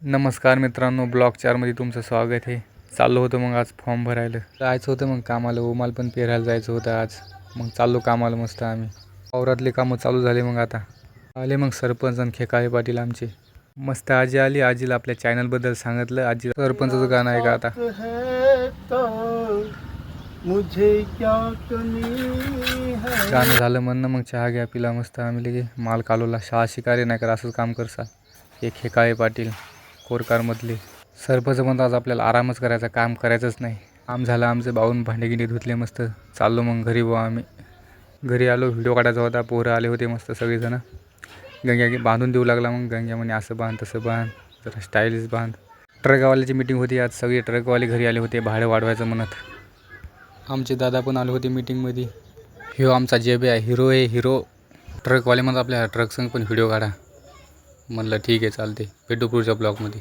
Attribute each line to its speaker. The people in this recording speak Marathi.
Speaker 1: नमस्कार मित्रांनो, ब्लॉग 4मध्ये तुमचं स्वागत आहे. चाललो होतं मग आज फॉर्म भरायला जायचं होतं. मग कामाला उमाल पण पेरायला जायचं होतं आज. मग चाललो कामाला मस्त आम्ही. वावरातले कामं चालू झाले. मग आता आले मग सरपंच आणि खेकाळे पाटील आमचे. मस्त आजी आली. आजीला आपल्या चॅनलबद्दल सांगितलं. आजी सरपंचाचं गाणं आहे का आता गाणं झालं म्हणणं. मग चहा घ्या पिला मस्त आम्ही लगे माल कालवला. शाळा शिकारे नाही कर असंच काम करसा. हे खेकाळे पाटील कोरकारमधले सरपंच म्हणतात आज आपल्याला आरामच करायचा, काम करायचंच नाही. काम झालं आमचं. बावून भांडे गिंडे धुतले मस्त. चाललो मग घरी बुवा आम्ही. घरी आलो. व्हिडिओ काढायचा होता. पोरं आले होते मस्त सगळेजणं. गंग्या बांधून देऊ लागला. मग गंग्या म्हणे असं बांध तसं बांध, जरा स्टाईलिश बांध. ट्रकवाल्याची मीटिंग होती आज. सगळे ट्रकवाले घरी आले होते भाडं वाढवायचं म्हणत. आमचे दादा पण आले होते मीटिंगमध्ये. ह्यो आमचा जेबे आहे, हिरो आहे हिरो. ट्रकवाले म्हणतात आपल्या ट्रकसंग पण व्हिडिओ काढा. म्हणलं ठीक आहे चालते. भेटू पुढच्या ब्लॉगमध्ये.